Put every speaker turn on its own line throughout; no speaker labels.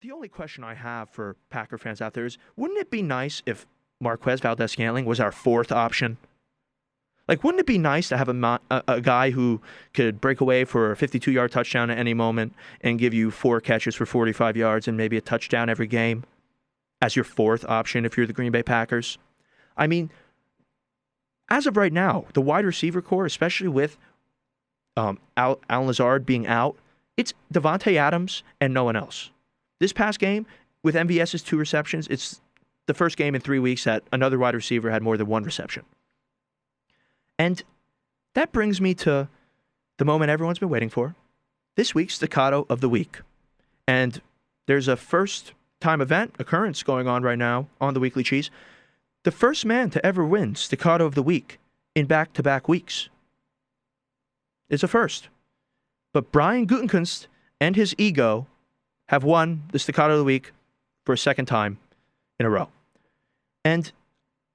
The only question I have for Packer fans out there is, wouldn't it be nice if Marquez Valdez-Scantling was our fourth option? Like, wouldn't it be nice to have a guy who could break away for a 52-yard touchdown at any moment and give you 4 catches for 45 yards and maybe a touchdown every game as your fourth option if you're the Green Bay Packers? I mean, as of right now, the wide receiver core, especially with Allen Lazard being out, it's Devontae Adams and no one else. This past game, with MVS's 2 receptions, it's the first game in 3 weeks that another wide receiver had more than 1 reception. And that brings me to the moment everyone's been waiting for, this week's Staccato of the Week. And there's a first-time event occurrence going on right now on the Weekly Cheese. The first man to ever win Staccato of the Week in back-to-back weeks. It's a first. But Brian Gutekunst and his ego have won the Staccato of the Week for a second time in a row. And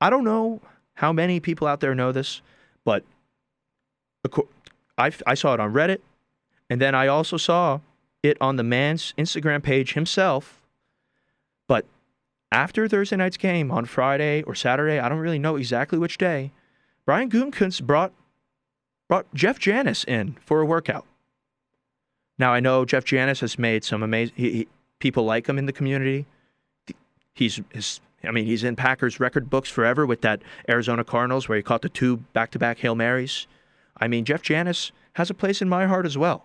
I don't know how many people out there know this, but I saw it on Reddit, and then I also saw it on the man's Instagram page himself. But after Thursday night's game on Friday or Saturday, I don't really know exactly which day, Brian Gutekunst brought Jeff Janis in for a workout. Now, I know Jeff Janis has made some amazing... people like him in the community. He's in Packers record books forever with that Arizona Cardinals where he caught the 2 back-to-back Hail Marys. I mean, Jeff Janis has a place in my heart as well.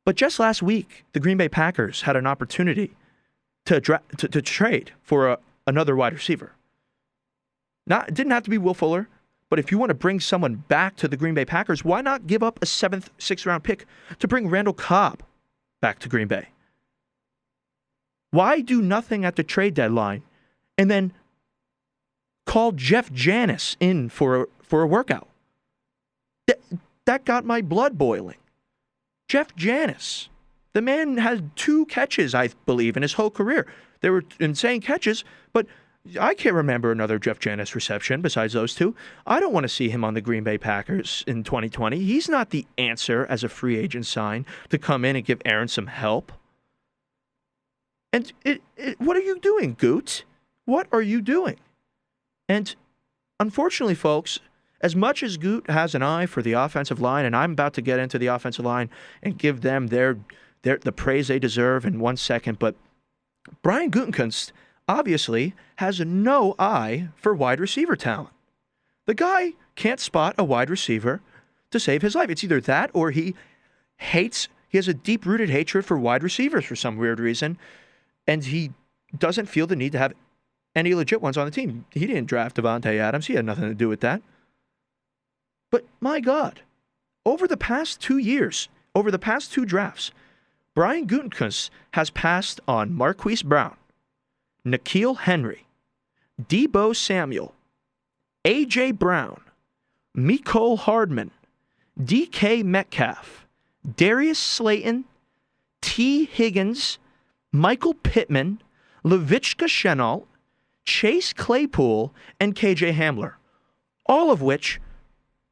But just last week, the Green Bay Packers had an opportunity to trade for another wide receiver. It didn't have to be Will Fuller. But if you want to bring someone back to the Green Bay Packers, why not give up a 7th, 6th-round pick to bring Randall Cobb back to Green Bay? Why do nothing at the trade deadline and then call Jeff Janis in for a workout? That got my blood boiling. Jeff Janis. The man had 2 catches, I believe, in his whole career. They were insane catches, but I can't remember another Jeff Janis reception besides those 2. I don't want to see him on the Green Bay Packers in 2020. He's not the answer as a free agent sign to come in and give Aaron some help. And what are you doing, Goot? What are you doing? And unfortunately, folks, as much as Goot has an eye for the offensive line, and I'm about to get into the offensive line and give them the praise they deserve in 1 second, but Brian Gutekunst obviously has no eye for wide receiver talent. The guy can't spot a wide receiver to save his life. It's either that or he has a deep-rooted hatred for wide receivers for some weird reason, and he doesn't feel the need to have any legit ones on the team. He didn't draft Devontae Adams. He had nothing to do with that. But my God, over the past 2 years, over the past 2 drafts, Brian Gutekunst has passed on Marquise Brown, N'Keal Henry, Deebo Samuel, A.J. Brown, Mecole Hardman, D.K. Metcalf, Darius Slayton, T. Higgins, Michael Pittman, Laviska Shenault, Chase Claypool, and K.J. Hamler, all of which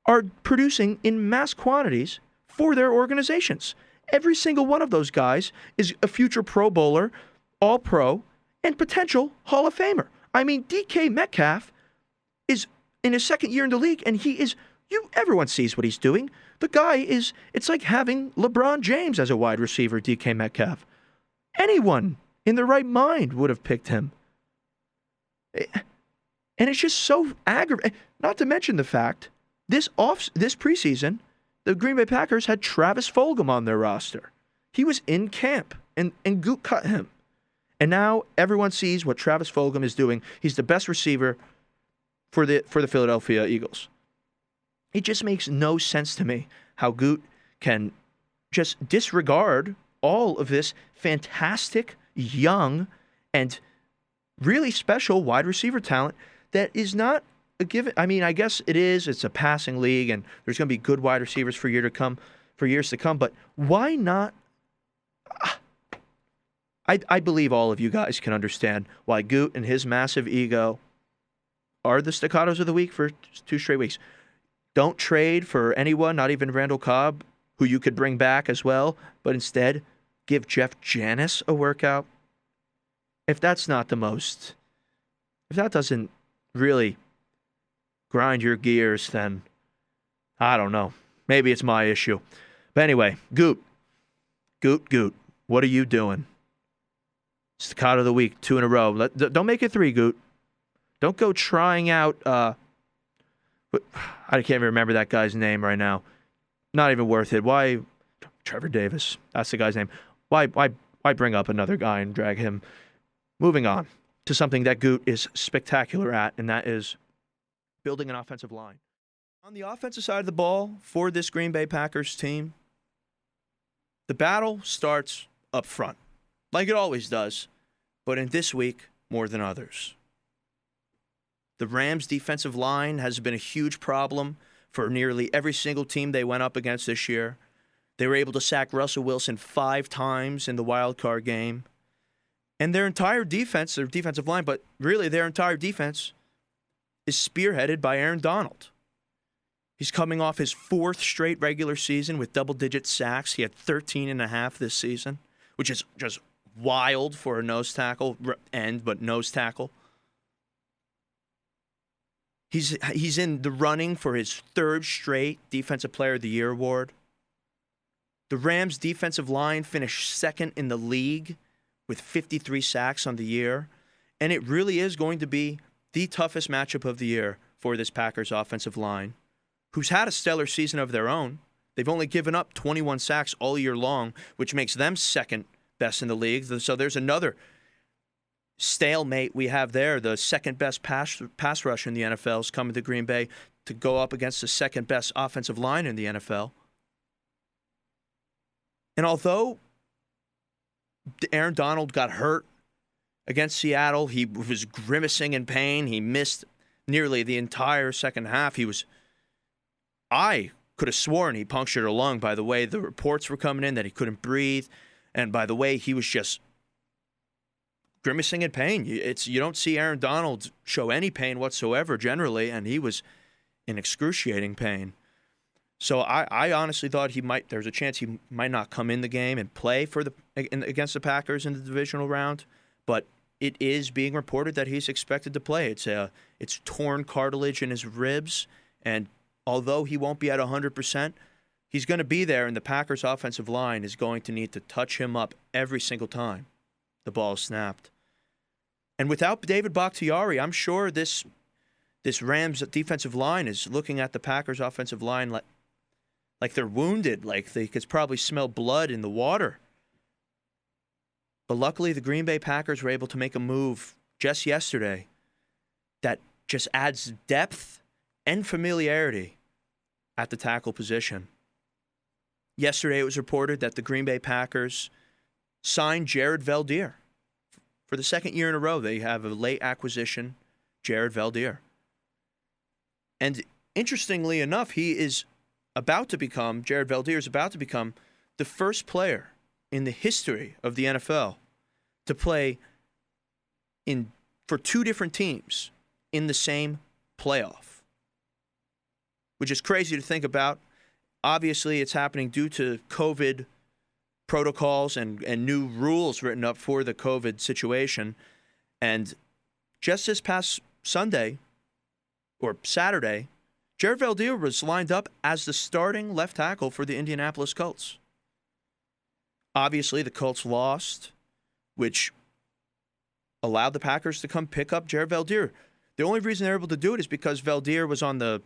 are producing in mass quantities for their organizations. Every single one of those guys is a future Pro Bowler, All-Pro, and potential Hall of Famer. I mean, DK Metcalf is in his 2nd year in the league, and everyone sees what he's doing. The guy it's like having LeBron James as a wide receiver, DK Metcalf. Anyone in their right mind would have picked him. And it's just so aggravating. Not to mention the fact, this preseason, the Green Bay Packers had Travis Fulgham on their roster. He was in camp, and Goot cut him. And now everyone sees what Travis Fulgham is doing. He's the best receiver for the Philadelphia Eagles. It just makes no sense to me how Goot can just disregard all of this fantastic, young, and really special wide receiver talent that is not a given. I mean, I guess it is. It's a passing league, and there's going to be good wide receivers for years to come. But why not? I believe all of you guys can understand why Goot and his massive ego are the staccatos of the week for 2 straight weeks. Don't trade for anyone, not even Randall Cobb, who you could bring back as well, but instead give Jeff Janis a workout, if that doesn't really grind your gears, then I don't know. Maybe it's my issue. But anyway, Goot, what are you doing? Staccato of the week, 2 in a row. Don't make it 3, Goot. Don't go trying out. I can't even remember that guy's name right now. Not even worth it. Why, Trevor Davis? That's the guy's name. Why bring up another guy and drag him? Moving on to something that Goot is spectacular at, and that is building an offensive line. On the offensive side of the ball for this Green Bay Packers team, the battle starts up front, like it always does, but in this week, more than others. The Rams' defensive line has been a huge problem for nearly every single team they went up against this year. They were able to sack Russell Wilson 5 times in the wild card game. And their entire defense, their defensive line, but really their entire defense is spearheaded by Aaron Donald. He's coming off his 4th straight regular season with double-digit sacks. He had 13.5 this season, which is just wild for a nose tackle but nose tackle. He's in the running for his 3rd straight Defensive Player of the Year award. The Rams' defensive line finished 2nd in the league with 53 sacks on the year, and it really is going to be the toughest matchup of the year for this Packers offensive line, who's had a stellar season of their own. They've only given up 21 sacks all year long, which makes them 2nd best in the league. So there's another stalemate we have there. The 2nd best pass rush in the NFL is coming to Green Bay to go up against the 2nd best offensive line in the NFL. And although Aaron Donald got hurt against Seattle, he was grimacing in pain. He missed nearly the entire second half. I could have sworn he punctured a lung by the way the reports were coming in that he couldn't breathe, and by the way he was just grimacing in pain. You don't see Aaron Donald show any pain whatsoever generally, and he was in excruciating pain. So I honestly thought there's a chance he might not come in the game and play against the Packers in the divisional round, but it is being reported that he's expected to play. It's torn cartilage in his ribs, and although he won't be at 100%, he's going to be there, and the Packers' offensive line is going to need to touch him up every single time the ball is snapped. And without David Bakhtiari, I'm sure this Rams defensive line is looking at the Packers' offensive line like they're wounded, like they could probably smell blood in the water. But luckily, the Green Bay Packers were able to make a move just yesterday that just adds depth and familiarity at the tackle position. Yesterday, it was reported that the Green Bay Packers signed Jared Veldheer. For the 2nd year in a row, they have a late acquisition, Jared Veldheer. And interestingly enough, Jared Veldheer is about to become the first player in the history of the NFL to play for 2 different teams in the same playoff, which is crazy to think about. Obviously, it's happening due to COVID protocols and new rules written up for the COVID situation. And just this past Sunday or Saturday, Jared Veldheer was lined up as the starting left tackle for the Indianapolis Colts. Obviously, the Colts lost, which allowed the Packers to come pick up Jared Veldheer. The only reason they're able to do it is because Veldheer was on the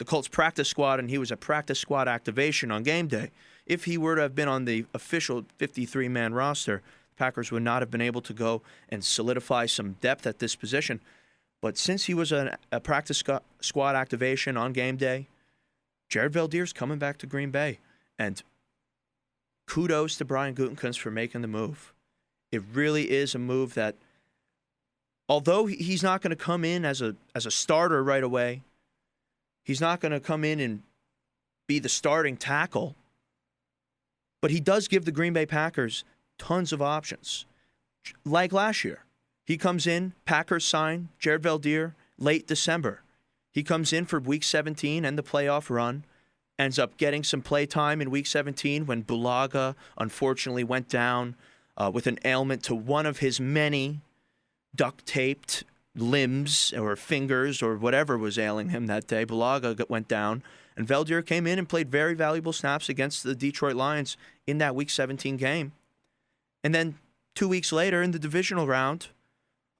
Colts practice squad, and he was a practice squad activation on game day. If he were to have been on the official 53-man roster, the Packers would not have been able to go and solidify some depth at this position. But since he was a practice squad activation on game day, Jared Veldheer's coming back to Green Bay. And kudos to Brian Gutekunst for making the move. It really is a move that, although he's not going to come in as a starter right away, he's not going to come in and be the starting tackle, but he does give the Green Bay Packers tons of options. Like last year, he comes in, Packers sign Jared Veldheer late December. He comes in for Week 17 and the playoff run. ends up getting some play time in Week 17 when Bulaga unfortunately went down with an ailment to one of his many duct-taped limbs or fingers or whatever was ailing him that day. Bulaga went down, and Veldheer came in and played very valuable snaps against the Detroit Lions in that Week 17 game. And then 2 weeks later in the divisional round,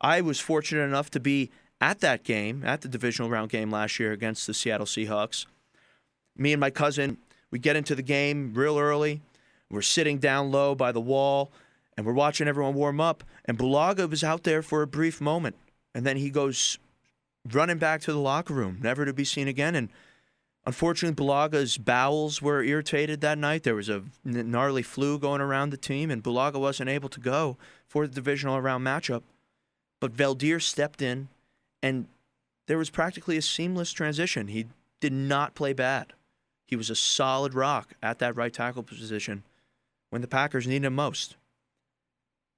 I was fortunate enough to be at that game, at the divisional round game last year against the Seattle Seahawks. Me and my cousin, we get into the game real early. We're sitting down low by the wall, and we're watching everyone warm up. And Bulaga was out there for a brief moment, and then he goes running back to the locker room, never to be seen again. And unfortunately, Bulaga's bowels were irritated that night. There was a gnarly flu going around the team, and Bulaga wasn't able to go for the divisional round matchup. But Veldheer stepped in, and there was practically a seamless transition. He did not play bad. He was a solid rock at that right tackle position when the Packers needed him most.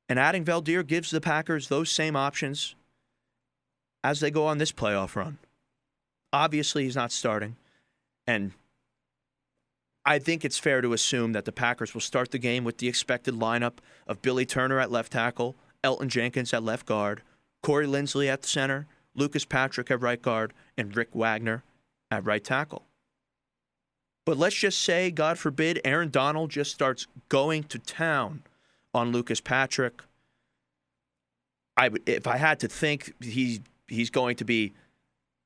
And adding Veldheer gives the Packers those same options as they go on this playoff run. Obviously, he's not starting. And I think it's fair to assume that the Packers will start the game with the expected lineup of Billy Turner at left tackle, Elton Jenkins at left guard, Corey Linsley at the center, Lucas Patrick at right guard, and Rick Wagner at right tackle. But let's just say, God forbid, Aaron Donald just starts going to town on Lucas Patrick. If I had to think, he's going to be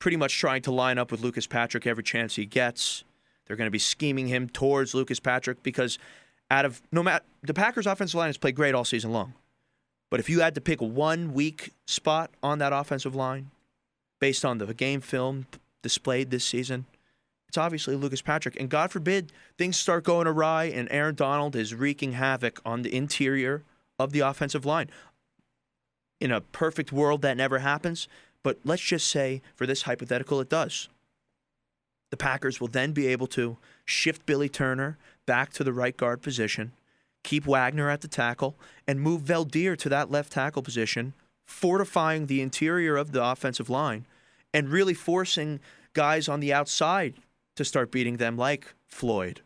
pretty much trying to line up with Lucas Patrick every chance he gets. They're going to be scheming him towards Lucas Patrick because the Packers' offensive line has played great all season long. But if you had to pick one weak spot on that offensive line based on the game film displayed this season, it's obviously Lucas Patrick. And God forbid things start going awry and Aaron Donald is wreaking havoc on the interior of the offensive line. In a perfect world, that never happens. But let's just say, for this hypothetical, it does. The Packers will then be able to shift Billy Turner back to the right guard position, keep Wagner at the tackle, and move Veldheer to that left tackle position, fortifying the interior of the offensive line and really forcing guys on the outside to start beating them, like Floyd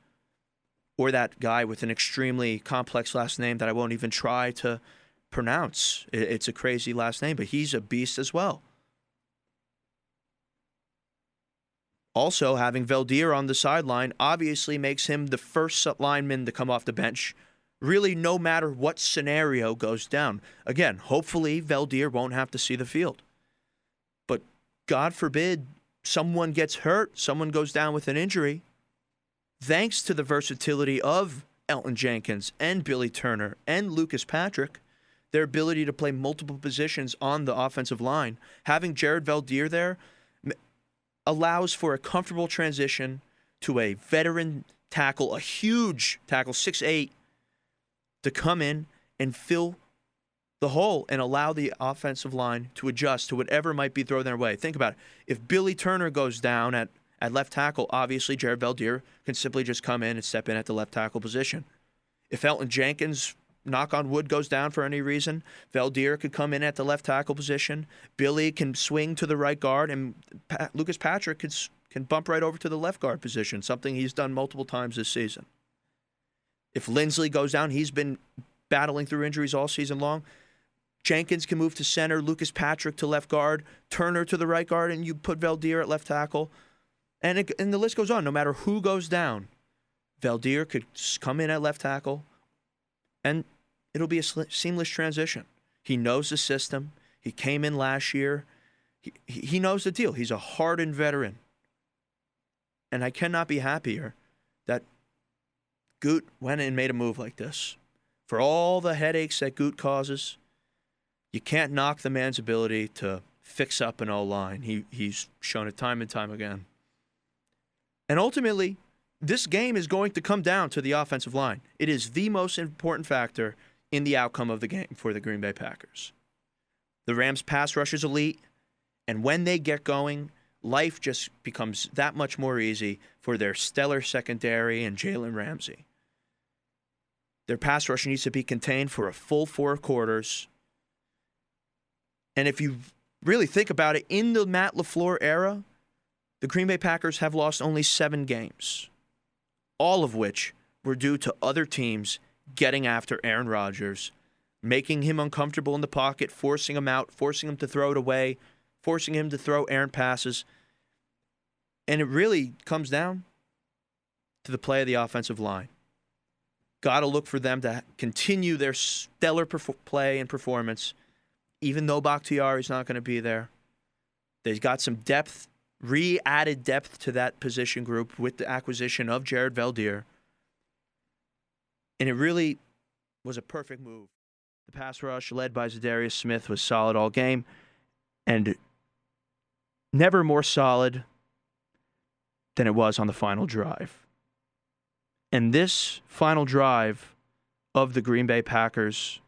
or that guy with an extremely complex last name that I won't even try to pronounce. It's a crazy last name, but he's a beast as well. Also, having Veldheer on the sideline obviously makes him the first lineman to come off the bench, really no matter what scenario goes down. Again, hopefully Veldheer won't have to see the field. But God forbid someone gets hurt, someone goes down with an injury. Thanks to the versatility of Elton Jenkins and Billy Turner and Lucas Patrick, their ability to play multiple positions on the offensive line, having Jared Veldheer there allows for a comfortable transition to a veteran tackle, a huge tackle, 6'8", to come in and fill the hole and allow the offensive line to adjust to whatever might be thrown their way. Think about it. If Billy Turner goes down at left tackle, obviously Jared Veldheer can simply just come in and step in at the left tackle position. If Elton Jenkins, knock on wood, goes down for any reason, Veldheer could come in at the left tackle position. Billy can swing to the right guard, and Lucas Patrick can bump right over to the left guard position, something he's done multiple times this season. If Linsley goes down, he's been battling through injuries all season long. Jenkins can move to center, Lucas Patrick to left guard, Turner to the right guard, and you put Veldheer at left tackle. And the list goes on. No matter who goes down, Veldheer could come in at left tackle, and it'll be a seamless transition. He knows the system. He came in last year. He knows the deal. He's a hardened veteran. And I cannot be happier that Goot went and made a move like this. For all the headaches that Goot causes, you can't knock the man's ability to fix up an O-line. He's shown it time and time again. And ultimately, this game is going to come down to the offensive line. It is the most important factor in the outcome of the game for the Green Bay Packers. The Rams' pass rush is elite, and when they get going, life just becomes that much more easy for their stellar secondary and Jalen Ramsey. Their pass rush needs to be contained for a full 4 quarters. And if you really think about it, in the Matt LaFleur era, the Green Bay Packers have lost only 7 games. all of which were due to other teams getting after Aaron Rodgers, making him uncomfortable in the pocket, forcing him out, forcing him to throw it away, forcing him to throw errant passes. And it really comes down to the play of the offensive line. Got to look for them to continue their stellar play and performance, even though Bakhtiari's not going to be there. They've got some depth, re-added depth to that position group with the acquisition of Jared Veldheer. And it really was a perfect move. The pass rush led by Zadarius Smith was solid all game, and never more solid than it was on the final drive. And this final drive of the Green Bay Packers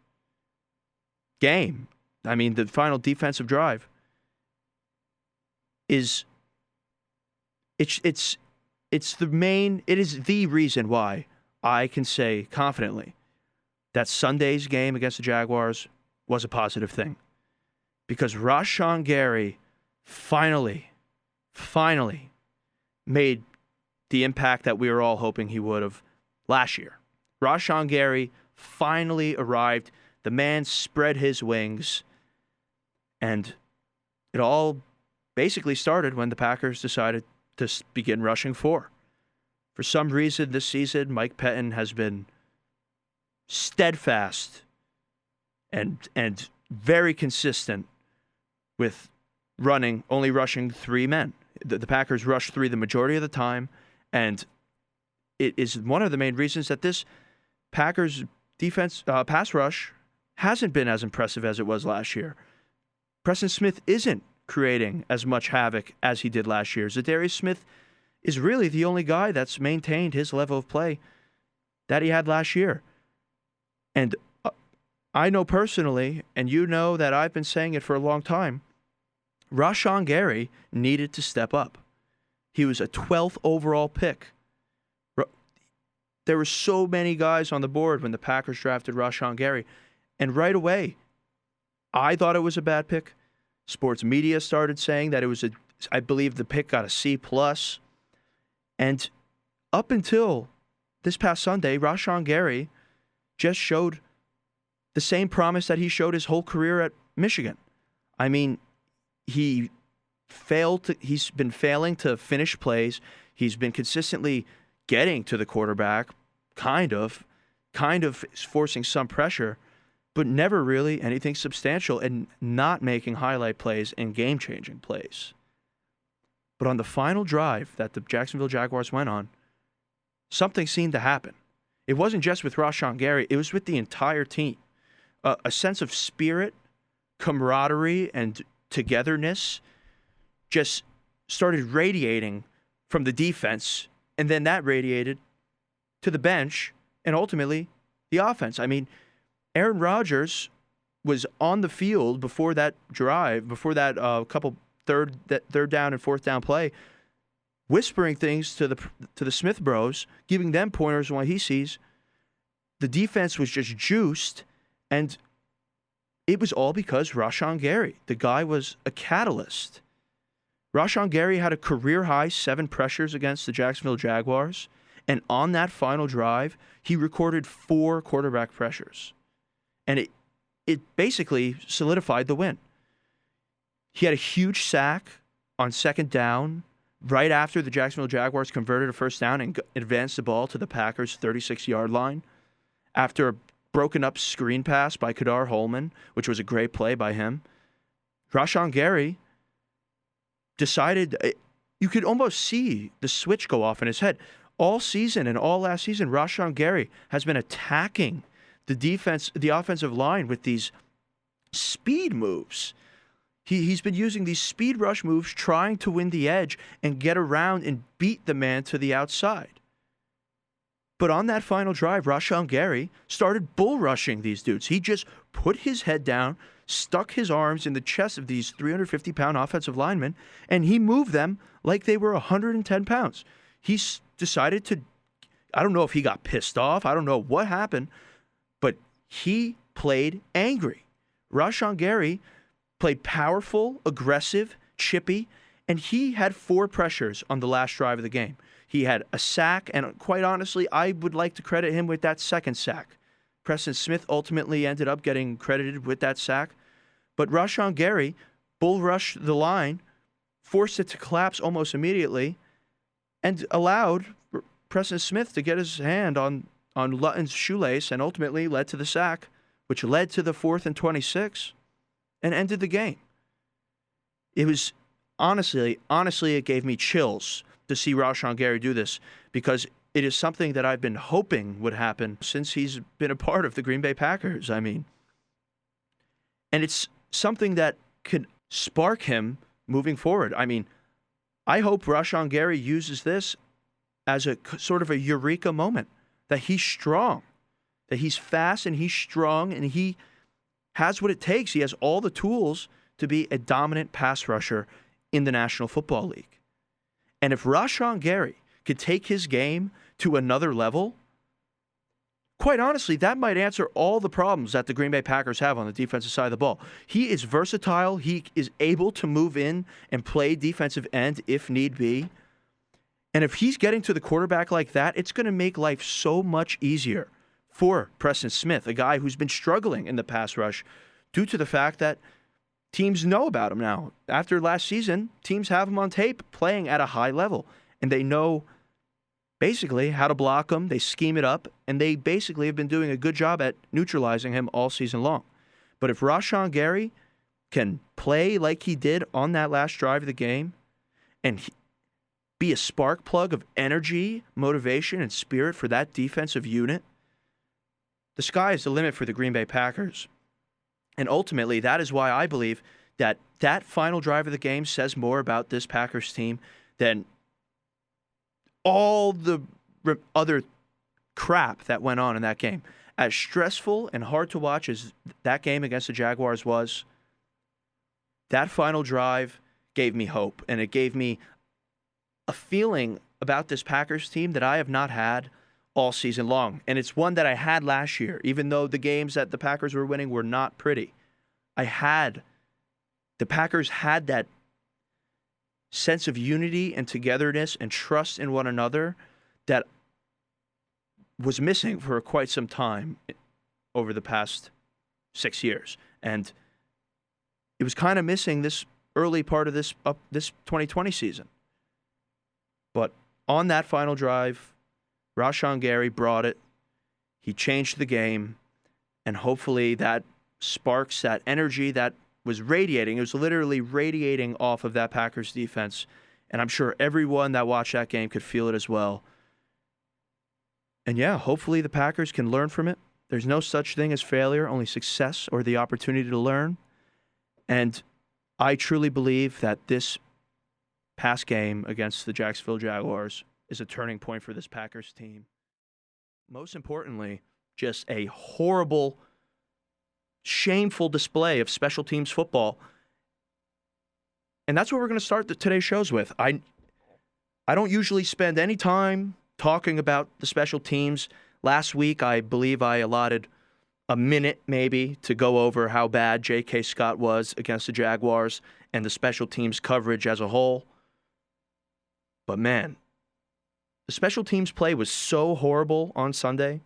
game, I mean, the final defensive drive, is it is the reason why I can say confidently that Sunday's game against the Jaguars was a positive thing. Because Rashaan Gary finally made the impact that we were all hoping he would have last year. Rashaan Gary finally arrived. The man spread his wings. And it all basically started when the Packers decided to begin rushing four. For some reason this season, Mike Pettin has been steadfast and very consistent with only rushing three men. The Packers rush three the majority of the time, and it is one of the main reasons that this Packers defense pass rush hasn't been as impressive as it was last year. Preston Smith isn't creating as much havoc as he did last year. Zadarius Smith is really the only guy that's maintained his level of play that he had last year. And I know personally, and you know that I've been saying it for a long time, Rashaan Gary needed to step up. He was a 12th overall pick. There were so many guys on the board when the Packers drafted Rashaan Gary. And right away, I thought it was a bad pick. Sports media started saying that it was I believe the pick got a C+. And up until this past Sunday, Rashaan Gary just showed the same promise that he showed his whole career at Michigan. I mean, he's been failing to finish plays. He's been consistently getting to the quarterback, kind of forcing some pressure, but never really anything substantial and not making highlight plays and game-changing plays. But on the final drive that the Jacksonville Jaguars went on, something seemed to happen. It wasn't just with Rashaan Gary, it was with the entire team. A sense of spirit, camaraderie, and togetherness just started radiating from the defense, and then that radiated to the bench and ultimately the offense. I mean, Aaron Rodgers was on the field before that drive, before that couple third down and fourth down play, whispering things to the Smith bros, giving them pointers on what he sees. The defense was just juiced, and it was all because Rashaan Gary. The guy was a catalyst. Rashaan Gary had a career-high 7 pressures against the Jacksonville Jaguars, and on that final drive, he recorded 4 quarterback pressures. And it basically solidified the win. He had a huge sack on second down right after the Jacksonville Jaguars converted a first down and advanced the ball to the Packers' 36-yard line after a broken-up screen pass by Kadar Holman, which was a great play by him. Rashaan Gary decided, you could almost see the switch go off in his head. All season and all last season, Rashaan Gary has been attacking the offensive line with these speed moves. He's been using these speed rush moves, trying to win the edge and get around and beat the man to the outside. But on that final drive, Rashaan Gary started bull rushing these dudes. He just put his head down, stuck his arms in the chest of these 350-pound offensive linemen, and he moved them like they were 110 pounds. He decided to, I don't know if he got pissed off, I don't know what happened, but he played angry. Rashaan Gary played powerful, aggressive, chippy, and he had 4 pressures on the last drive of the game. He had a sack, and quite honestly, I would like to credit him with that second sack. Preston Smith ultimately ended up getting credited with that sack. But Rashaan Gary bull rushed the line, forced it to collapse almost immediately, and allowed Preston Smith to get his hand on Lutton's shoelace and ultimately led to the sack, which led to the 4th and 26 and ended the game. It was honestly, it gave me chills to see Rashaan Gary do this, because it is something that I've been hoping would happen since he's been a part of the Green Bay Packers. And it's something that could spark him moving forward. I hope Rashaan Gary uses this as a sort of a eureka moment, that he's strong, that he's fast and he's strong and he has what it takes. He has all the tools to be a dominant pass rusher in the National Football League. And if Rashaan Gary could take his game to another level, quite honestly, that might answer all the problems that the Green Bay Packers have on the defensive side of the ball. He is versatile. He is able to move in and play defensive end if need be. And if he's getting to the quarterback like that, it's going to make life so much easier for Preston Smith, a guy who's been struggling in the pass rush due to the fact that teams know about him now. After last season, teams have him on tape playing at a high level, and they know basically how to block him. They scheme it up, and they basically have been doing a good job at neutralizing him all season long. But if Rashaan Gary can play like he did on that last drive of the game and be a spark plug of energy, motivation, and spirit for that defensive unit, the sky is the limit for the Green Bay Packers. And ultimately, that is why I believe that that final drive of the game says more about this Packers team than all the other crap that went on in that game. As stressful and hard to watch as that game against the Jaguars was, that final drive gave me hope, and it gave me a feeling about this Packers team that I have not had all season long. And it's one that I had last year, even though the games that the Packers were winning were not pretty. The Packers had that sense of unity and togetherness and trust in one another that was missing for quite some time over the past 6 years. And it was kind of missing this early part of this 2020 season. But on that final drive, Rashaan Gary brought it. He changed the game, and hopefully that sparks that energy that was radiating. It was literally radiating off of that Packers defense, and I'm sure everyone that watched that game could feel it as well. And yeah, hopefully the Packers can learn from it. There's no such thing as failure, only success or the opportunity to learn. And I truly believe that this past game against the Jacksonville Jaguars is a turning point for this Packers team. Most importantly, just a horrible, shameful display of special teams football. And that's what we're going to start today's shows with. I don't usually spend any time talking about the special teams. Last week, I believe I allotted a minute maybe to go over how bad J.K. Scott was against the Jaguars and the special teams coverage as a whole. But man, the special teams play was so horrible on Sunday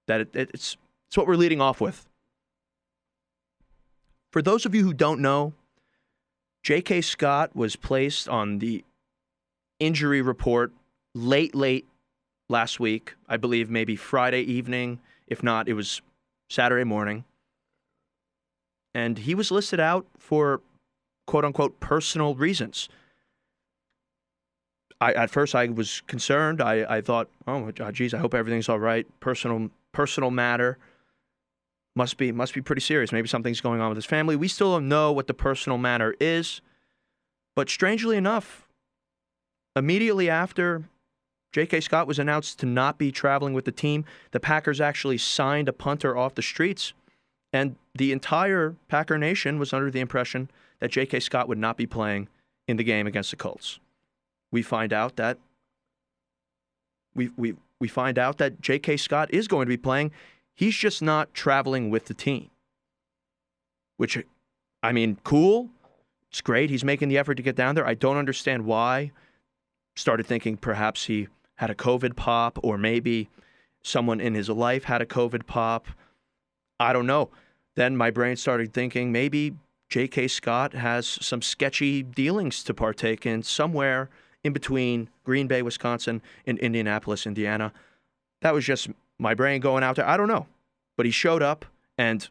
that it's what we're leading off with. For those of you who don't know, J.K. Scott was placed on the injury report late last week. I believe maybe Friday evening. If not, it was Saturday morning. And he was listed out for quote-unquote personal reasons. At first, I was concerned. I thought, oh, geez, I hope everything's all right. Personal matter must be pretty serious. Maybe something's going on with his family. We still don't know what the personal matter is. But strangely enough, immediately after J.K. Scott was announced to not be traveling with the team, the Packers actually signed a punter off the streets. And the entire Packer Nation was under the impression that J.K. Scott would not be playing in the game against the Colts. We find out that J.K. Scott is going to be playing. He's just not traveling with the team. Which, I mean, cool. It's great. He's making the effort to get down there. I don't understand why started thinking perhaps he had a COVID pop, or maybe someone in his life had a COVID pop. I don't know. Then my brain started thinking maybe J.K. Scott has some sketchy dealings to partake in somewhere in between Green Bay, Wisconsin, and Indianapolis, Indiana. That was just my brain going out there. I don't know. But he showed up, and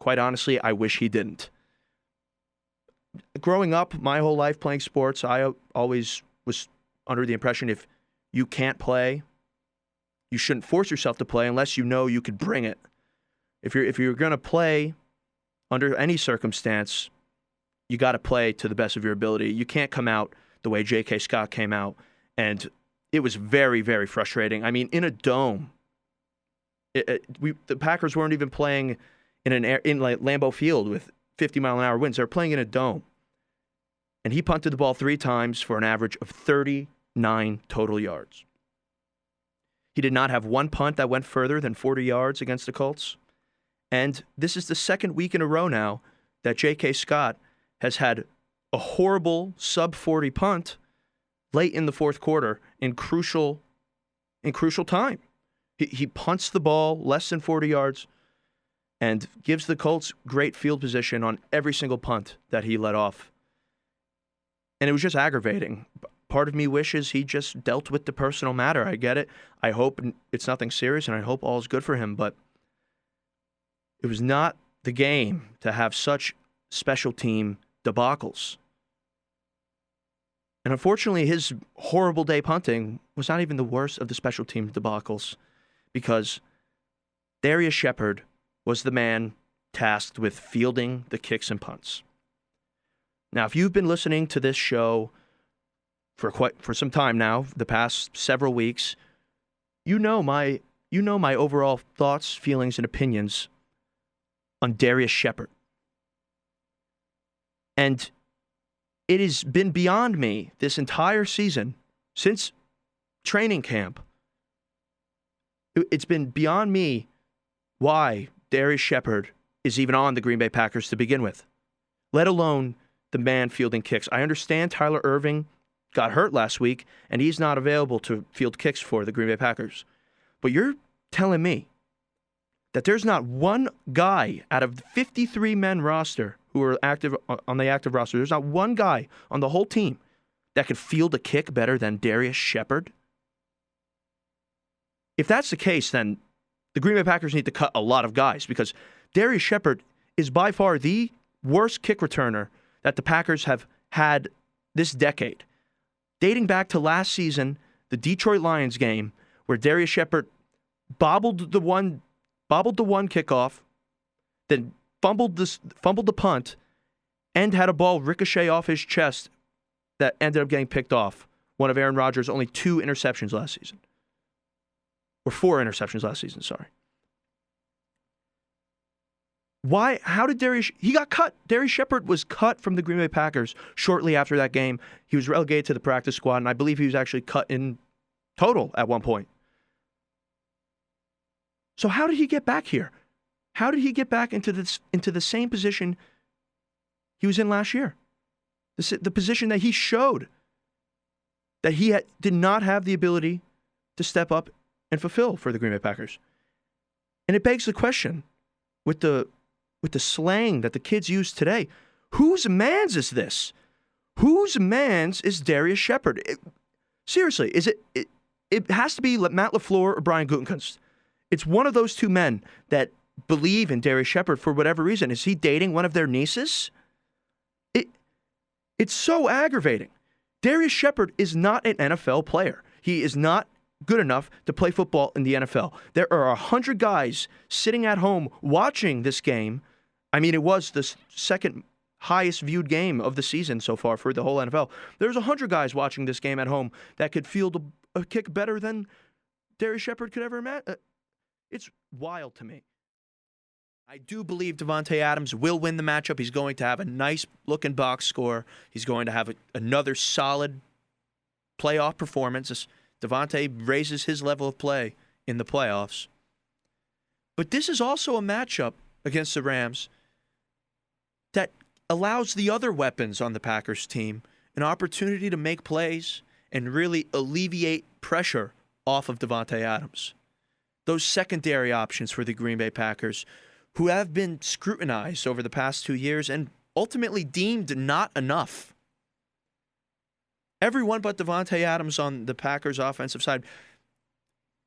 quite honestly, I wish he didn't. Growing up, my whole life playing sports, I always was under the impression if you can't play, you shouldn't force yourself to play unless you know you could bring it. If you're going to play under any circumstance, you got to play to the best of your ability. You can't come out the way J.K. Scott came out, and it was very, very frustrating. I mean, in a dome, the Packers weren't even playing in like Lambeau Field with 50-mile-an-hour winds. They were playing in a dome, and he punted the ball 3 times for an average of 39 total yards. He did not have one punt that went further than 40 yards against the Colts. And this is the second week in a row now that J.K. Scott has had a horrible sub-40 punt late in the fourth quarter in crucial time. He punts the ball less than 40 yards and gives the Colts great field position on every single punt that he let off. And it was just aggravating. Part of me wishes he just dealt with the personal matter. I get it. I hope it's nothing serious, and I hope all is good for him. But it was not the game to have such special team debacles. And unfortunately, his horrible day punting was not even the worst of the special team debacles, because Darius Shepard was the man tasked with fielding the kicks and punts. Now, if you've been listening to this show for some time now, the past several weeks, you know my overall thoughts, feelings, and opinions on Darius Shepard. And it has been beyond me this entire season, since training camp. It's been beyond me why Darius Shepard is even on the Green Bay Packers to begin with, let alone the man fielding kicks. I understand Tyler Irving got hurt last week, and he's not available to field kicks for the Green Bay Packers. But you're telling me that there's not one guy out of the 53-man roster who are active on the active roster, there's not one guy on the whole team that could field a kick better than Darius Shepard? If that's the case, then the Green Bay Packers need to cut a lot of guys, because Darius Shepard is by far the worst kick returner that the Packers have had this decade. Dating back to last season, the Detroit Lions game, where Darius Shepard bobbled the one kickoff, then fumbled the punt, and had a ball ricochet off his chest that ended up getting picked off. One of Aaron Rodgers' only 2 interceptions last season. Or 4 interceptions last season, sorry. Why? How did he got cut? Darius Shepard was cut from the Green Bay Packers shortly after that game. He was relegated to the practice squad, and I believe he was actually cut in total at one point. So how did he get back here? How did he get back into the same position he was in last year? The position that he showed that he did not have the ability to step up and fulfill for the Green Bay Packers. And it begs the question, with the slang that the kids use today, whose man's is this? Whose man's is Darius Shepard? Seriously, it has to be Matt LaFleur or Brian Gutekunst. It's one of those two men that believe in Darius Shepard for whatever reason. Is he dating one of their nieces? It's so aggravating. Darius Shepard is not an NFL player. He is not good enough to play football in the NFL. There are 100 guys sitting at home watching this game. I mean, it was the second highest viewed game of the season so far for the whole NFL. There's 100 guys watching this game at home that could field a kick better than Darius Shepard could ever imagine. It's wild to me. I do believe Davante Adams will win the matchup. He's going to have a nice-looking box score. He's going to have another solid playoff performance as Davante raises his level of play in the playoffs. But this is also a matchup against the Rams that allows the other weapons on the Packers team an opportunity to make plays and really alleviate pressure off of Davante Adams. Those secondary options for the Green Bay Packers, who have been scrutinized over the past 2 years and ultimately deemed not enough. Everyone but Davante Adams on the Packers' offensive side,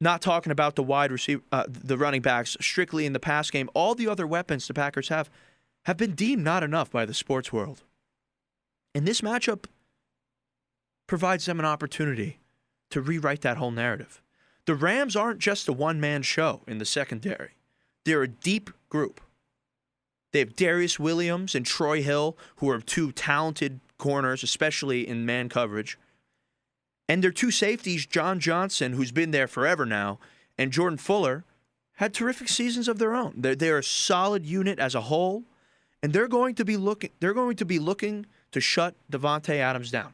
not talking about the wide receiver, the running backs, strictly in the pass game, all the other weapons the Packers have been deemed not enough by the sports world. And this matchup provides them an opportunity to rewrite that whole narrative. The Rams aren't just a one-man show in the secondary. They're a deep group. They have Darius Williams and Troy Hill, who are two talented corners, especially in man coverage. And their two safeties, John Johnson, who's been there forever now, and Jordan Fuller, had terrific seasons of their own. They're a solid unit as a whole, and they're going to be looking to shut Davante Adams down.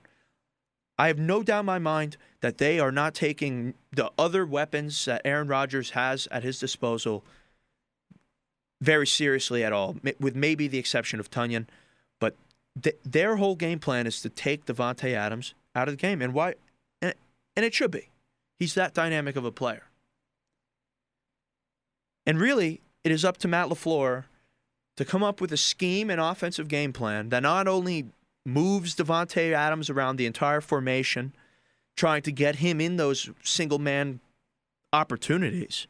I have no doubt in my mind that they are not taking the other weapons that Aaron Rodgers has at his disposal very seriously at all, with maybe the exception of Tunyon. But their whole game plan is to take Davante Adams out of the game. And why? And it should be. He's that dynamic of a player. And really, it is up to Matt LaFleur to come up with a scheme and offensive game plan that not only moves Davante Adams around the entire formation, trying to get him in those single-man opportunities,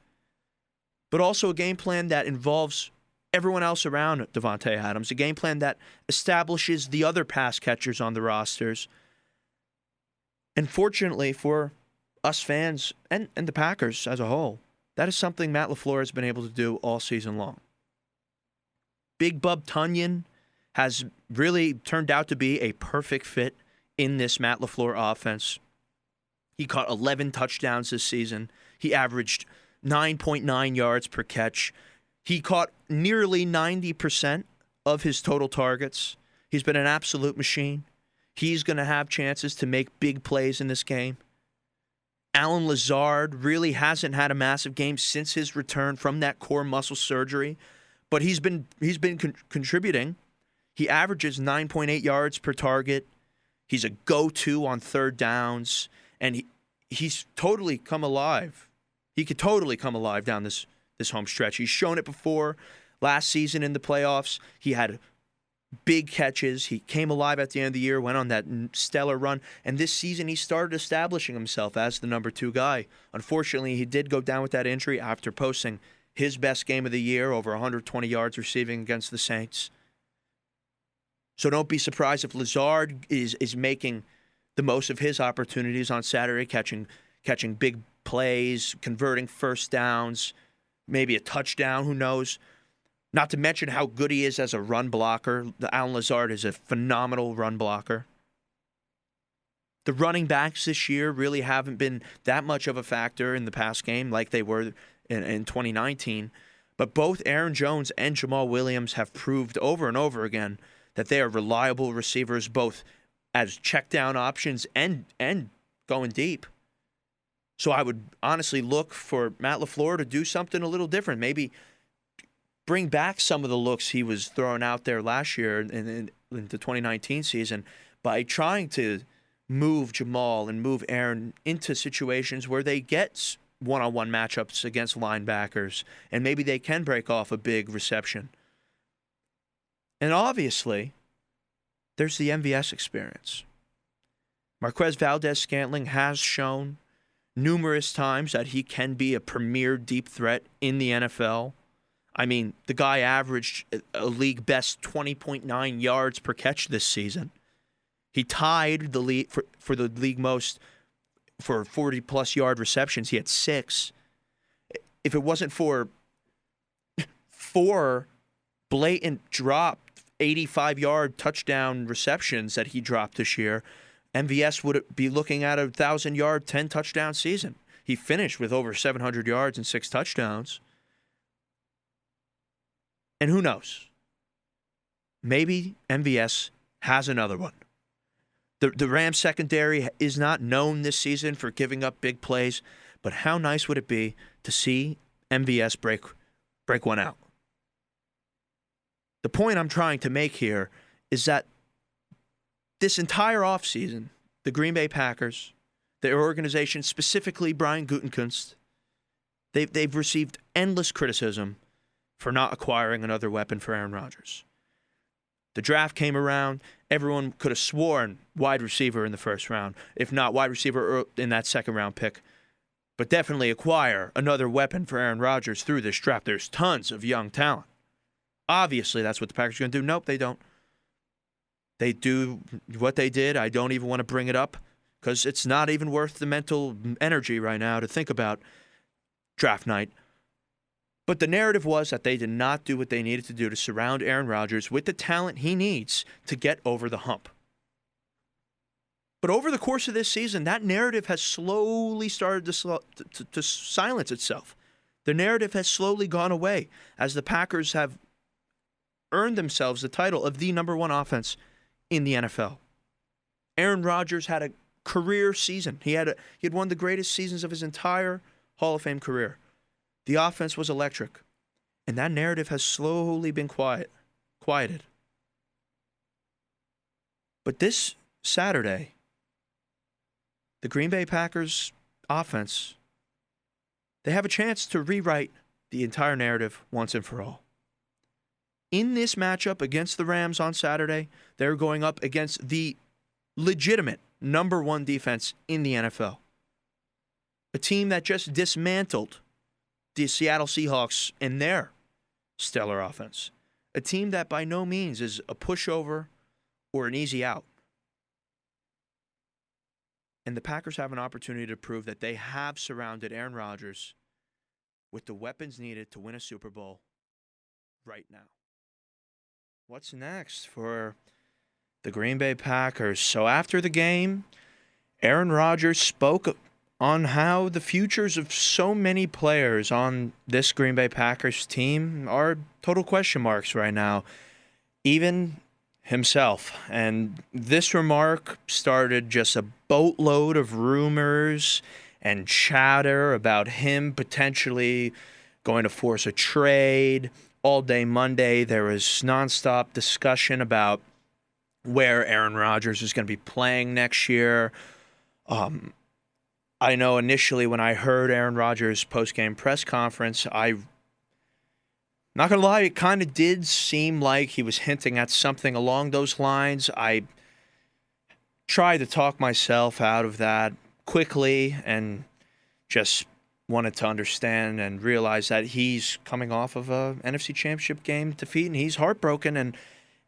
but also a game plan that involves everyone else around Davante Adams, a game plan that establishes the other pass catchers on the rosters. And fortunately for us fans and the Packers as a whole, that is something Matt LaFleur has been able to do all season long. Big Bub Tunyon has really turned out to be a perfect fit in this Matt LaFleur offense. He caught 11 touchdowns this season. He averaged 9.9 yards per catch. He caught nearly 90% of his total targets. He's been an absolute machine. He's going to have chances to make big plays in this game. Allen Lazard really hasn't had a massive game since his return from that core muscle surgery, but he's been contributing. He averages 9.8 yards per target. He's a go-to on third downs, and he's totally come alive. He could totally come alive down this home stretch. He's shown it before. Last season in the playoffs, he had big catches. He came alive at the end of the year, went on that stellar run, and this season he started establishing himself as the number 2 guy. Unfortunately, he did go down with that injury after posting his best game of the year, over 120 yards receiving against the Saints. So don't be surprised if Lazard is making the most of his opportunities on Saturday, catching big plays, converting first downs, maybe a touchdown, who knows. Not to mention how good he is as a run blocker. Allen Lazard is a phenomenal run blocker. The running backs this year really haven't been that much of a factor in the pass game like they were in 2019. But both Aaron Jones and Jamal Williams have proved over and over again that they are reliable receivers, both as check down options and going deep. So I would honestly look for Matt LaFleur to do something a little different. Maybe bring back some of the looks he was throwing out there last year in the 2019 season by trying to move Jamal and move Aaron into situations where they get one-on-one matchups against linebackers, and maybe they can break off a big reception. And obviously, there's the MVS experience. Marquez Valdez-Scantling has shown numerous times that he can be a premier deep threat in the NFL. I mean, the guy averaged a league best 20.9 yards per catch this season. He tied the league for the league most for 40-plus yard receptions. He had 6. If it wasn't for 4 blatant dropped 85-yard touchdown receptions that he dropped this year, MVS would be looking at a 1,000-yard, 10-touchdown season. He finished with over 700 yards and 6 touchdowns. And who knows? Maybe MVS has another one. The Rams secondary is not known this season for giving up big plays, but how nice would it be to see MVS break one out? The point I'm trying to make here is that this entire offseason, the Green Bay Packers their organization, specifically Brian Gutekunst, they've received endless criticism for not acquiring another weapon for Aaron Rodgers. The draft came around. Everyone could have sworn wide receiver in the first round, if not wide receiver in that second-round pick. But definitely acquire another weapon for Aaron Rodgers through this draft. There's tons of young talent. Obviously, that's what the Packers are going to do. Nope, they don't. They do what they did. I don't even want to bring it up because it's not even worth the mental energy right now to think about draft night. But the narrative was that they did not do what they needed to do to surround Aaron Rodgers with the talent he needs to get over the hump. But over the course of this season, that narrative has slowly started to silence itself. The narrative has slowly gone away as the Packers have earned themselves the title of the number one offense in the NFL. Aaron Rodgers had a career season. He had won the greatest seasons of his entire Hall of Fame career. The offense was electric, and that narrative has slowly been quieted. But this Saturday, the Green Bay Packers offense, they have a chance to rewrite the entire narrative once and for all. In this matchup against the Rams on Saturday, they're going up against the legitimate number one defense in the NFL. A team that just dismantled the Seattle Seahawks and their stellar offense. A team that by no means is a pushover or an easy out. And the Packers have an opportunity to prove that they have surrounded Aaron Rodgers with the weapons needed to win a Super Bowl right now. What's next for the Green Bay Packers? So after the game, Aaron Rodgers spoke on how the futures of so many players on this Green Bay Packers team are total question marks right now, even himself. And this remark started just a boatload of rumors and chatter about him potentially going to force a trade. All day Monday, there was nonstop discussion about where Aaron Rodgers is going to be playing next year. I know initially when I heard Aaron Rodgers' post-game press conference, not going to lie, it kind of did seem like he was hinting at something along those lines. I tried to talk myself out of that quickly and just wanted to understand and realize that he's coming off of a NFC Championship game defeat and he's heartbroken, and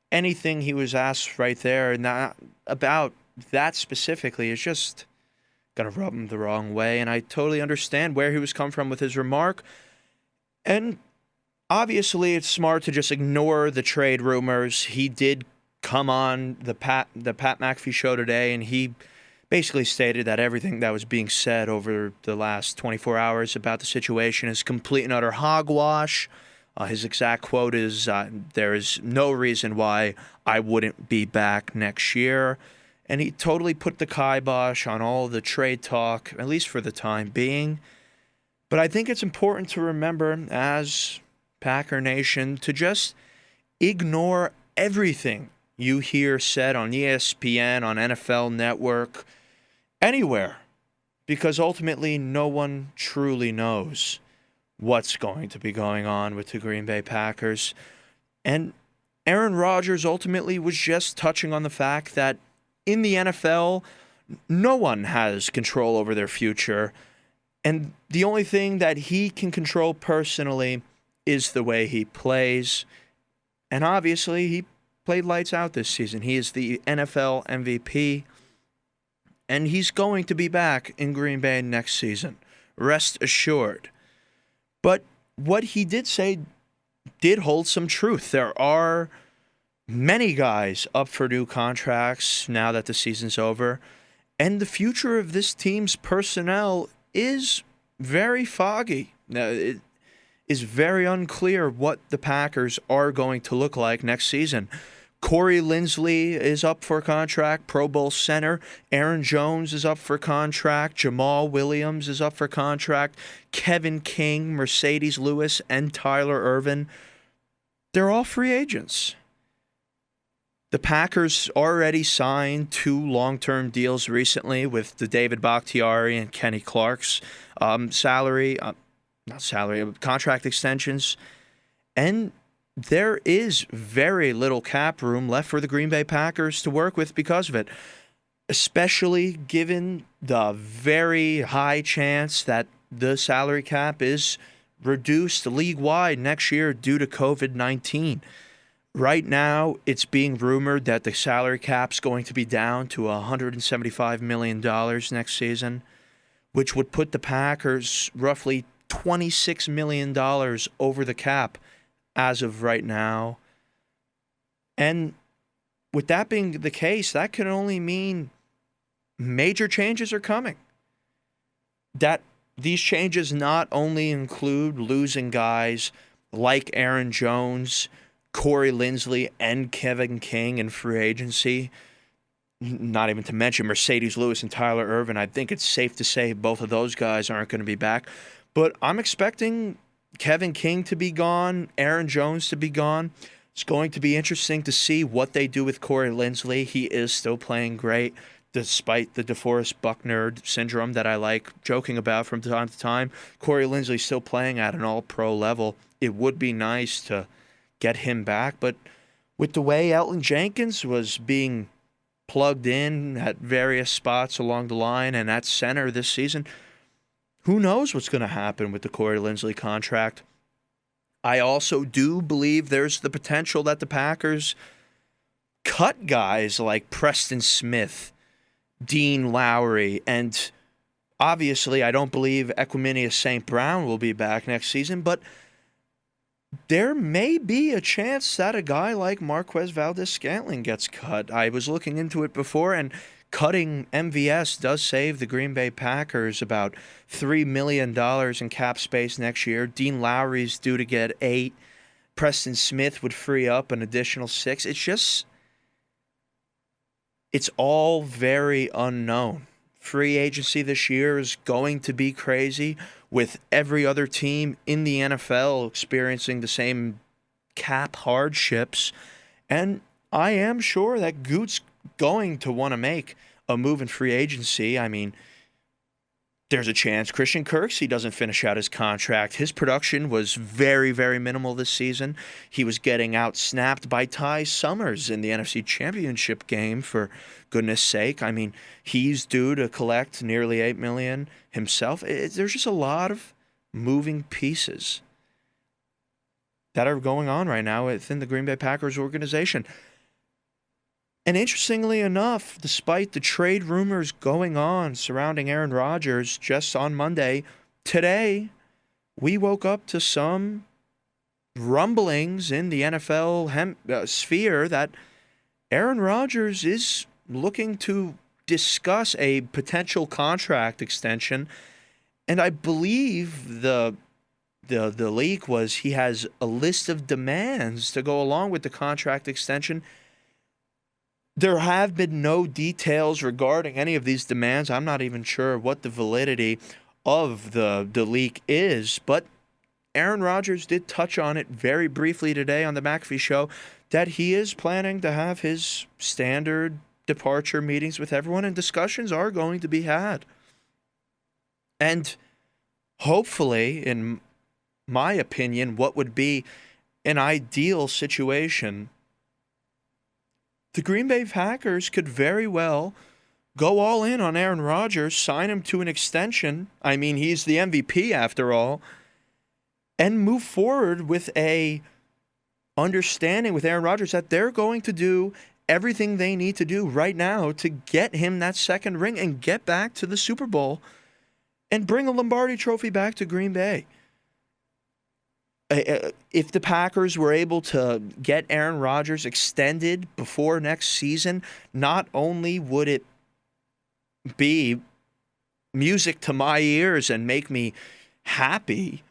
anything he was asked right there not about that specifically is just going to rub him the wrong way. And I totally understand where he was coming from with his remark. And obviously it's smart to just ignore the trade rumors. He did come on the Pat McAfee show today, and he basically stated that everything that was being said over the last 24 hours about the situation is complete and utter hogwash. His exact quote is, there is no reason why I wouldn't be back next year. And he totally put the kibosh on all the trade talk, at least for the time being. But I think it's important to remember, as Packer Nation, to just ignore everything you hear said on ESPN, on NFL Network, anywhere. Because ultimately, no one truly knows what's going to be going on with the Green Bay Packers. And Aaron Rodgers ultimately was just touching on the fact that in the NFL, no one has control over their future. And the only thing that he can control personally is the way he plays. And obviously, he played lights out this season. He is the NFL MVP. And he's going to be back in Green Bay next season. Rest assured. But what he did say did hold some truth. There are many guys up for new contracts now that the season's over. And the future of this team's personnel is very foggy. Now, it is very unclear what the Packers are going to look like next season. Corey Linsley is up for contract, Pro Bowl center. Aaron Jones is up for contract. Jamal Williams is up for contract. Kevin King, Mercedes Lewis, and Tyler Ervin. They're all free agents. The Packers already signed 2 long-term deals recently with the David Bakhtiari and Kenny Clark's contract extensions. And there is very little cap room left for the Green Bay Packers to work with because of it, especially given the very high chance that the salary cap is reduced league-wide next year due to COVID-19. Right now, it's being rumored that the salary cap's going to be down to $175 million next season, which would put the Packers roughly $26 million over the cap as of right now. And with that being the case, that can only mean major changes are coming. That these changes not only include losing guys like Aaron Jones, Corey Linsley, and Kevin King in free agency, not even to mention Mercedes Lewis and Tyler Ervin. I think it's safe to say both of those guys aren't going to be back. But I'm expecting Kevin King to be gone, Aaron Jones to be gone. It's going to be interesting to see what they do with Corey Linsley. He is still playing great, despite the DeForest Buckner syndrome that I like joking about from time to time. Corey Linsley's still playing at an all-pro level. It would be nice to get him back, but with the way Elton Jenkins was being plugged in at various spots along the line and at center this season, who knows what's going to happen with the Corey Linsley contract. I also do believe there's the potential that the Packers cut guys like Preston Smith, Dean Lowry, and obviously I don't believe Equanimeous St. Brown will be back next season, but there may be a chance that a guy like Marquez Valdes-Scantling gets cut. I was looking into it before, and cutting MVS does save the Green Bay Packers about $3 million in cap space next year. Dean Lowry's due to get 8. Preston Smith would free up an additional 6. It's all very unknown. Free agency this year is going to be crazy, with every other team in the NFL experiencing the same cap hardships. And I am sure that Goot's going to want to make a move in free agency. I mean, there's a chance Christian Kirksey doesn't finish out his contract. His production was very, very minimal this season. He was getting out-snapped by Ty Summers in the NFC Championship game, for goodness sake. I mean, he's due to collect nearly $8 million himself. There's just a lot of moving pieces that are going on right now within the Green Bay Packers organization. And interestingly enough, despite the trade rumors going on surrounding Aaron Rodgers just on Monday, today we woke up to some rumblings in the NFL sphere that Aaron Rodgers is looking to discuss a potential contract extension. And I believe the leak was he has a list of demands to go along with the contract extension. There have been no details regarding any of these demands. I'm not even sure what the validity of the leak is, but Aaron Rodgers did touch on it very briefly today on the McAfee Show, that he is planning to have his standard departure meetings with everyone, and discussions are going to be had. And hopefully, in my opinion, what would be an ideal situation, the Green Bay Packers could very well go all in on Aaron Rodgers, sign him to an extension. I mean, he's the MVP after all, and move forward with a understanding with Aaron Rodgers that they're going to do everything they need to do right now to get him that second ring and get back to the Super Bowl and bring a Lombardi Trophy back to Green Bay. If the Packers were able to get Aaron Rodgers extended before next season, not only would it be music to my ears and make me happy,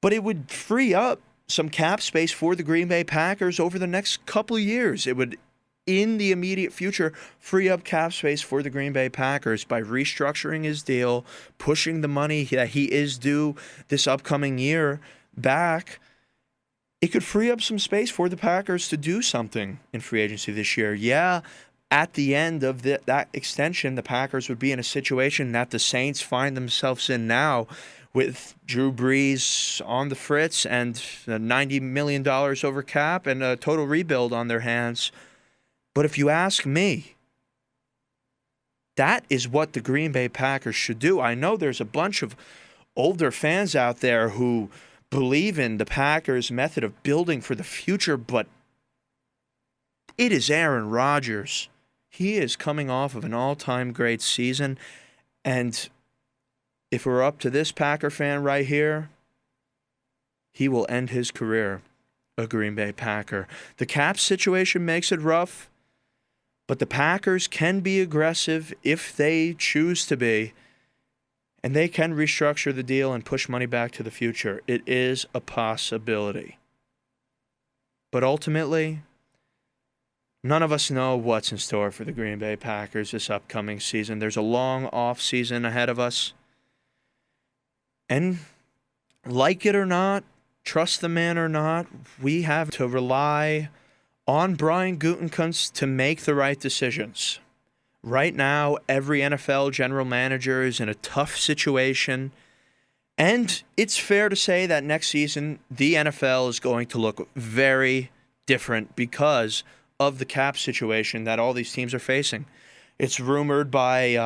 but it would free up some cap space for the Green Bay Packers over the next couple of years. It would, in the immediate future, free up cap space for the Green Bay Packers by restructuring his deal, pushing the money that he is due this upcoming year back, it could free up some space for the Packers to do something in free agency this year. Yeah, at the end of that extension, the Packers would be in a situation that the Saints find themselves in now, with Drew Brees on the fritz and $90 million over cap and a total rebuild on their hands. But if you ask me, that is what the Green Bay Packers should do. I know there's a bunch of older fans out there who believe in the Packers' method of building for the future, but it is Aaron Rodgers. He is coming off of an all-time great season, and if we're up to this Packer fan right here, he will end his career a Green Bay Packer. The cap situation makes it rough, but the Packers can be aggressive if they choose to be, and they can restructure the deal and push money back to the future. It is a possibility. But ultimately, none of us know what's in store for the Green Bay Packers this upcoming season. There's a long off season ahead of us. And like it or not, trust the man or not, we have to rely on Brian Gutekunst to make the right decisions. Right now, every NFL general manager is in a tough situation. And it's fair to say that next season, the NFL is going to look very different because of the cap situation that all these teams are facing. It's rumored by,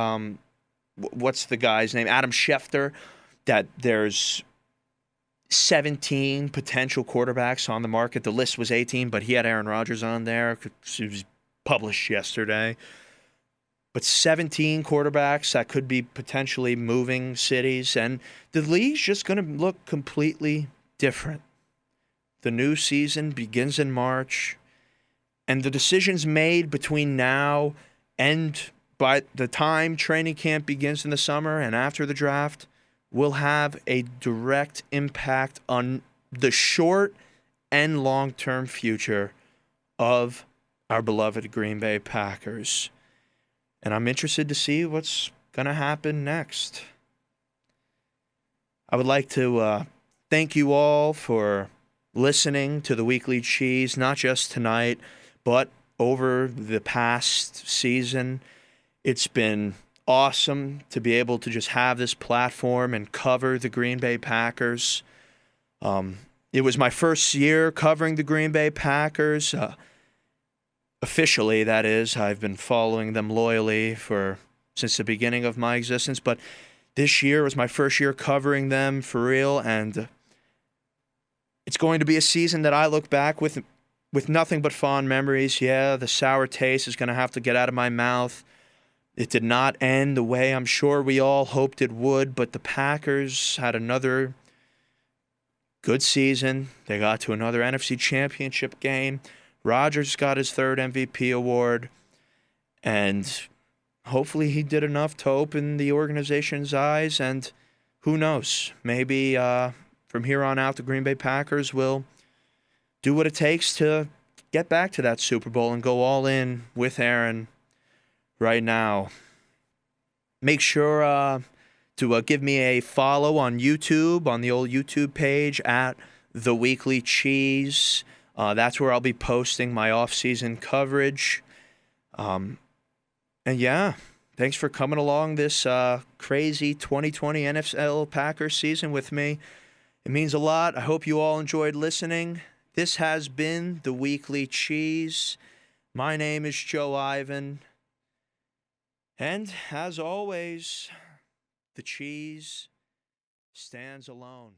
what's the guy's name? Adam Schefter, that there's 17 potential quarterbacks on the market. The list was 18, but he had Aaron Rodgers on there. It was published yesterday. But 17 quarterbacks that could be potentially moving cities, and the league's just going to look completely different. The new season begins in March, and the decisions made between now and by the time training camp begins in the summer and after the draft will have a direct impact on the short and long-term future of our beloved Green Bay Packers. And I'm interested to see what's going to happen next. I would like to thank you all for listening to the Weekly Cheese, not just tonight, but over the past season. It's been awesome to be able to just have this platform and cover the Green Bay Packers. It was my first year covering the Green Bay Packers. Officially, that is. I've been following them loyally since the beginning of my existence, but this year was my first year covering them for real, and it's going to be a season that I look back with nothing but fond memories. Yeah, the sour taste is going to have to get out of my mouth. It did not end the way I'm sure we all hoped it would, but the Packers had another good season. They got to another NFC Championship game. Rodgers got his third MVP award, and hopefully he did enough to open the organization's eyes, and who knows, maybe from here on out the Green Bay Packers will do what it takes to get back to that Super Bowl and go all in with Aaron right now. Make sure to give me a follow on YouTube, on the old YouTube page at The Weekly Cheese. That's where I'll be posting my off-season coverage. And yeah, thanks for coming along this crazy 2020 NFL Packers season with me. It means a lot. I hope you all enjoyed listening. This has been The Weekly Cheese. My name is Joe Ivan. And as always, the cheese stands alone.